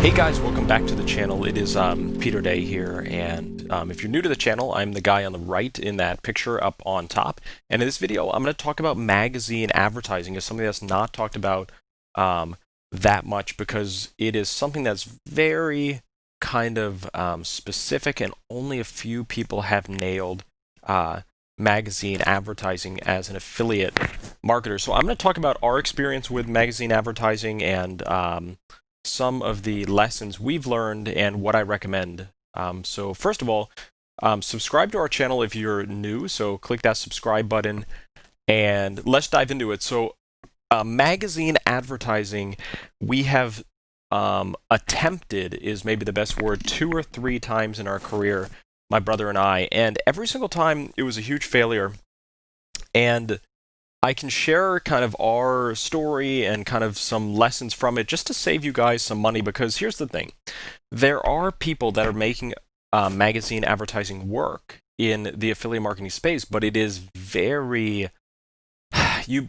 Hey guys, welcome back to the channel. It is Peter Day here, and if you're new to the channel, I'm the guy on the right in that picture up on top. And in this video, I'm going to talk about magazine advertising as something that's not talked about that much because it is something that's very kind of specific, and only a few people have nailed magazine advertising as an affiliate marketer. So I'm going to talk about our experience with magazine advertising and some of the lessons we've learned and what I recommend. So first of all, subscribe to our channel if you're new. So click that subscribe button and let's dive into it. So magazine advertising, we have attempted, is maybe the best word, 2 or 3 times in our career, my brother and I, and every single time it was a huge failure. And I can share kind of our story and kind of some lessons from it just to save you guys some money, because here's the thing. There are people that are making magazine advertising work in the affiliate marketing space, but it is very... You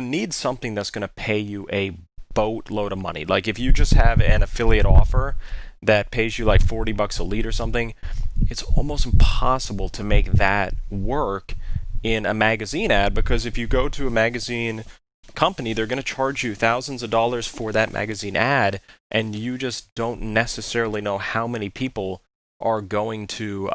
need something that's going to pay you a boatload of money. Like if you just have an affiliate offer that pays you like 40 bucks a lead or something, it's almost impossible to make that work in a magazine ad, because if you go to a magazine company, they're going to charge you thousands of dollars for that magazine ad, and you just don't necessarily know how many people are going to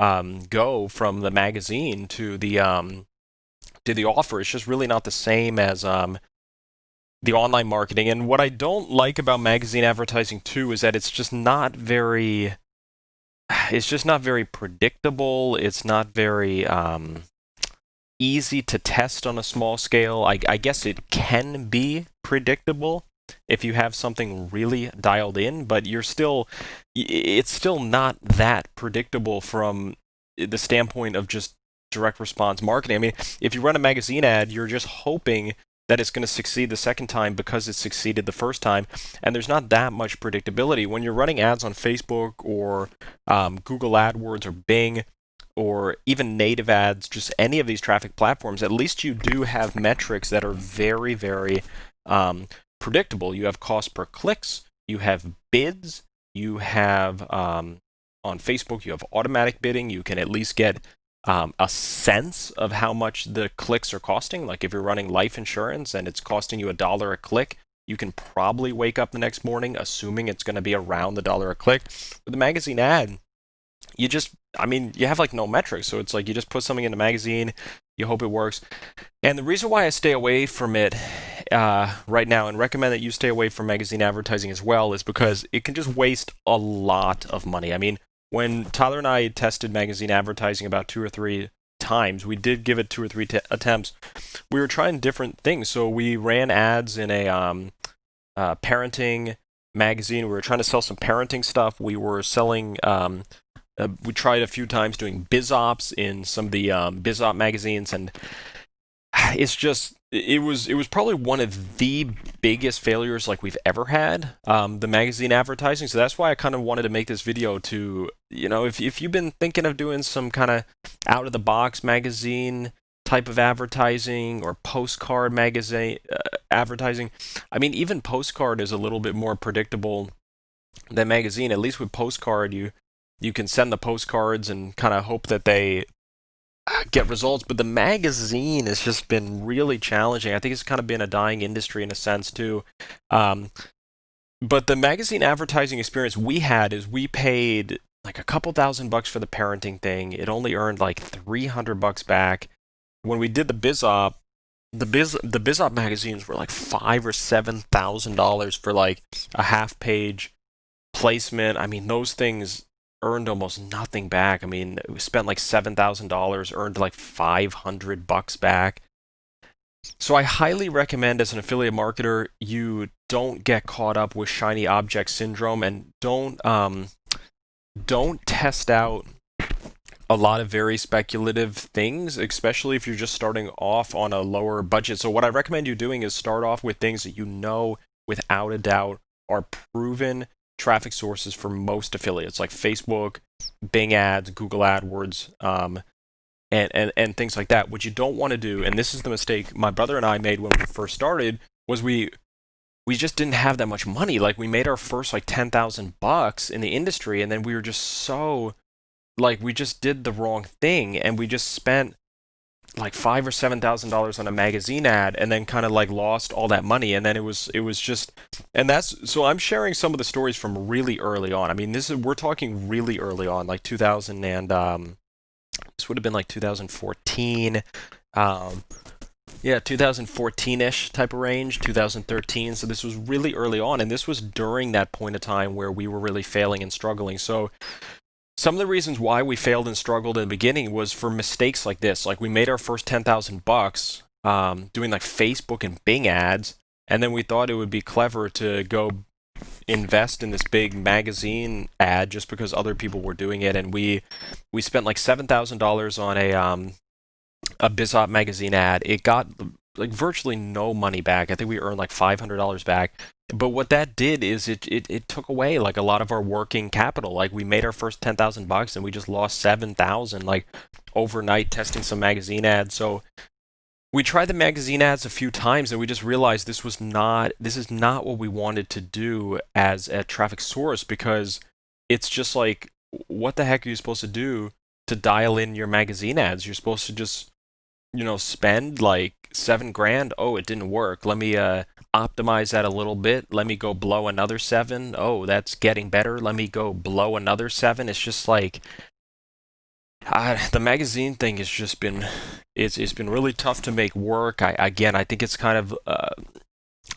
go from the magazine to the offer. It's just really not the same as the online marketing. And what I don't like about magazine advertising too is that it's just not very predictable. It's not very easy to test on a small scale. I guess it can be predictable if you have something really dialed in, but it's still not that predictable from the standpoint of just direct response marketing. I mean, if you run a magazine ad, you're just hoping that it's going to succeed the second time because it succeeded the first time, and there's not that much predictability. When you're running ads on Facebook or Google AdWords or Bing, or even native ads, just any of these traffic platforms, at least you do have metrics that are very, very predictable. You have cost per clicks, you have bids, you have, on Facebook, you have automatic bidding. You can at least get a sense of how much the clicks are costing. Like if you're running life insurance and it's costing you $1 a click, you can probably wake up the next morning assuming it's going to be around the $1 a click. With a magazine ad, you have like no metrics. So it's like you just put something in the magazine, you hope it works. And the reason why I stay away from it right now, and recommend that you stay away from magazine advertising as well, is because it can just waste a lot of money. I mean, when Tyler and I tested magazine advertising about 2 or 3 times, we did give it 2 or 3 attempts. We were trying different things. So we ran ads in a parenting magazine. We were trying to sell some parenting stuff. We were selling... we tried a few times doing biz ops in some of the biz op magazines, and it was probably one of the biggest failures like we've ever had, the magazine advertising. So that's why I kind of wanted to make this video to, if you've been thinking of doing some kind of out of the box magazine type of advertising or postcard magazine advertising. I mean, even postcard is a little bit more predictable than magazine. At least with postcard, you can send the postcards and kind of hope that they get results. But the magazine has just been really challenging. I think it's kind of been a dying industry in a sense too. But the magazine advertising experience we had is we paid like a couple $1,000 for the parenting thing. It only earned like $300 back. When we did the biz op, the biz op magazines were like $5,000 or $7,000 for like a half-page placement. I mean, those things earned almost nothing back. I mean, we spent like $7,000, earned like $500 back. So I highly recommend, as an affiliate marketer, you don't get caught up with shiny object syndrome, and don't test out a lot of very speculative things, especially if you're just starting off on a lower budget. So what I recommend you doing is start off with things that you know without a doubt are proven traffic sources for most affiliates, like Facebook, Bing ads, Google AdWords, and things like that. What you don't want to do, and this is the mistake my brother and I made when we first started, was we we just didn't have that much money. Like we made our first like 10,000 bucks in the industry, and then we were just so like we just did the wrong thing, and we just spent like $5,000 or $7,000 on a magazine ad, and then kind of like lost all that money. And then it was just, and that's so I'm sharing some of the stories from really early on. I mean, this is we're talking really early on, like 2000 and this would have been like 2014. Um, yeah, 2014-ish type of range, 2013. So this was really early on, and this was during that point of time where we were really failing and struggling. So some of the reasons why we failed and struggled in the beginning was for mistakes like this. Like we made our first 10,000 bucks doing like Facebook and Bing ads, and then we thought it would be clever to go invest in this big magazine ad just because other people were doing it, and we spent like $7,000 on a BizOp magazine ad. It got like virtually no money back. I think we earned like $500 back. But what that did is it took away like a lot of our working capital. Like we made our first 10,000 bucks and we just lost 7,000 like overnight testing some magazine ads. So we tried the magazine ads a few times and we just realized this is not what we wanted to do as a traffic source, because it's just like, what the heck are you supposed to do to dial in your magazine ads? You're supposed to just spend like $7,000. Oh, it didn't work. Let me optimize that a little bit. Let me go blow another seven. Oh, that's getting better. Let me go blow another seven. It's just like the magazine thing has just been it's been really tough to make work. I think it's kind of I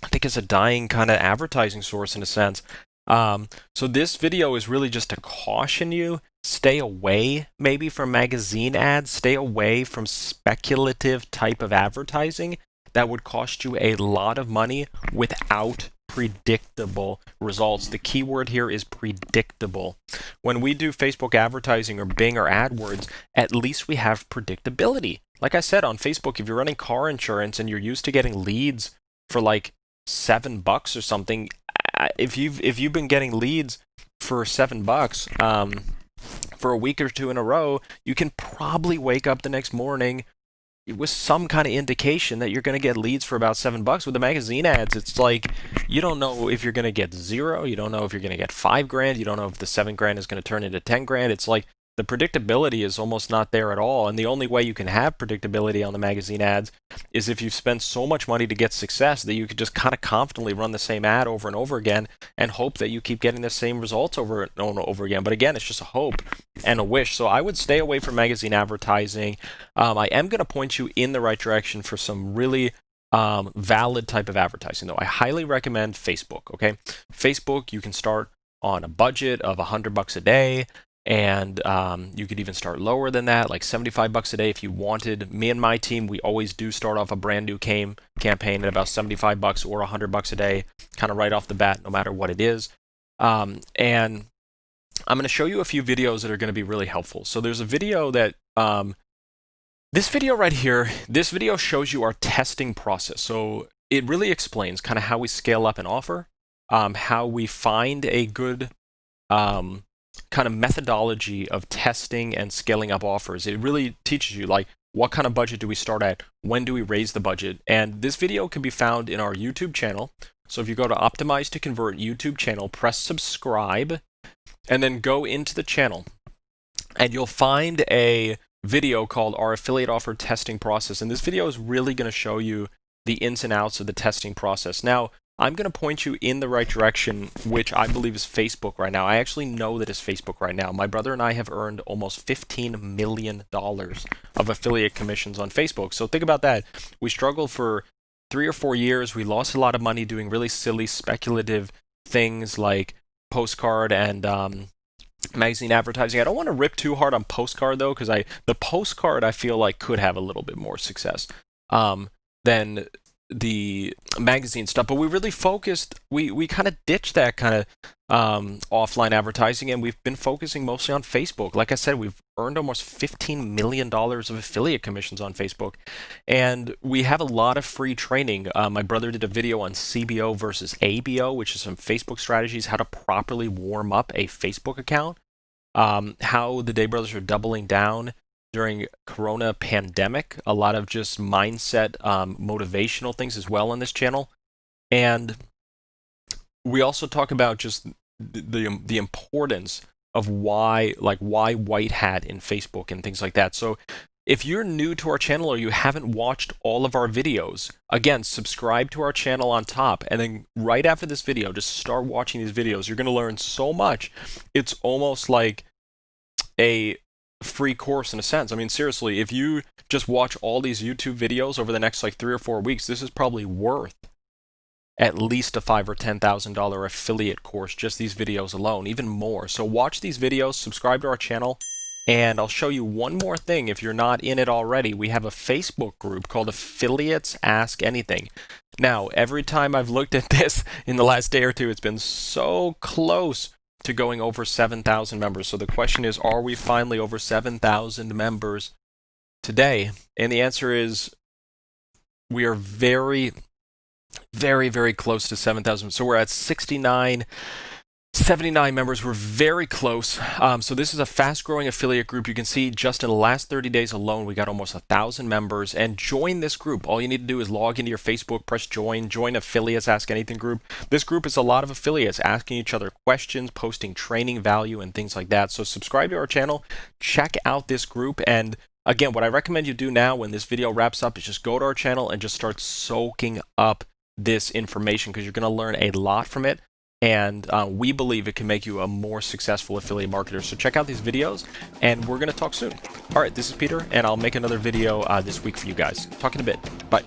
think it's a dying kind of advertising source in a sense. So this video is really just to caution you. Stay away maybe from magazine ads. Stay away from speculative type of advertising that would cost you a lot of money without predictable results. The key word here is predictable. When we do Facebook advertising or Bing or AdWords, at least we have predictability. Like I said, on Facebook, if you're running car insurance and you're used to getting leads for like $7 or something, if you've been getting leads for $7 for a week or two in a row, you can probably wake up the next morning with some kind of indication that you're going to get leads for about $7. With the magazine ads, it's like you don't know if you're going to get zero, you don't know if you're going to get $5,000, you don't know if the $7,000 is going to turn into $10,000. It's like the predictability is almost not there at all. And the only way you can have predictability on the magazine ads is if you've spent so much money to get success that you could just kind of confidently run the same ad over and over again and hope that you keep getting the same results over and over again. But again, it's just a hope and a wish. So I would stay away from magazine advertising. I am going to point you in the right direction for some really valid type of advertising, though. I highly recommend Facebook. Okay, Facebook, you can start on a budget of $100 a day. And you could even start lower than that, like $75 a day if you wanted. Me and my team, we always do start off a brand new campaign at about $75 or $100 a day, kind of right off the bat, no matter what it is. And I'm going to show you a few videos that are going to be really helpful. So there's a video that this video right here, this video shows you our testing process. So it really explains kind of how we scale up an offer, how we find a good kind of methodology of testing and scaling up offers. It really teaches you like what kind of budget do we start at, when do we raise the budget, and this video can be found in our YouTube channel. So if you go to Optimize to Convert YouTube channel, press subscribe, and then go into the channel, and you'll find a video called Our Affiliate Offer Testing Process, and this video is really going to show you the ins and outs of the testing process. Now, I'm going to point you in the right direction, which I believe is Facebook right now. I actually know that it's Facebook right now. My brother and I have earned almost $15 million of affiliate commissions on Facebook. So think about that. We struggled for 3 or 4 years. We lost a lot of money doing really silly, speculative things like postcard and magazine advertising. I don't want to rip too hard on postcard, though, because the postcard I feel like could have a little bit more success than the magazine stuff, but we really focused, we kind of ditched that kind of offline advertising, and we've been focusing mostly on Facebook. Like I said, we've earned almost $15 million of affiliate commissions on Facebook, and we have a lot of free training. My brother did a video on CBO versus ABO, which is some Facebook strategies, how to properly warm up a Facebook account, how the Day Brothers are doubling down during Corona pandemic, a lot of just mindset, motivational things as well on this channel. And we also talk about just the importance of why white hat in Facebook and things like that. So if you're new to our channel or you haven't watched all of our videos, again, subscribe to our channel on top, and then right after this video, just start watching these videos. You're going to learn so much. It's almost like a free course in a sense. I mean, seriously, if you just watch all these YouTube videos over the next like 3 or 4 weeks, this is probably worth at least a $5,000 or $10,000 affiliate course, just these videos alone, even more. So watch these videos, subscribe to our channel, and I'll show you one more thing if you're not in it already. We have a Facebook group called Affiliates Ask Anything. Now, every time I've looked at this in the last day or two, it's been so close to going over 7,000 members. So the question is, are we finally over 7,000 members today? And the answer is we are very, very close to 7,000. So we're at 79 members. We're very close. So this is a fast-growing affiliate group. You can see just in the last 30 days alone, we got almost 1,000 members. And join this group. All you need to do is log into your Facebook, press join Affiliates Ask Anything group. This group is a lot of affiliates asking each other questions, posting training value, and things like that. So subscribe to our channel, check out this group, and again, what I recommend you do now when this video wraps up is just go to our channel and just start soaking up this information, because you're going to learn a lot from it. And we believe it can make you a more successful affiliate marketer. So check out these videos, and we're going to talk soon. All right, this is Peter, and I'll make another video this week for you guys. Talk in a bit. Bye.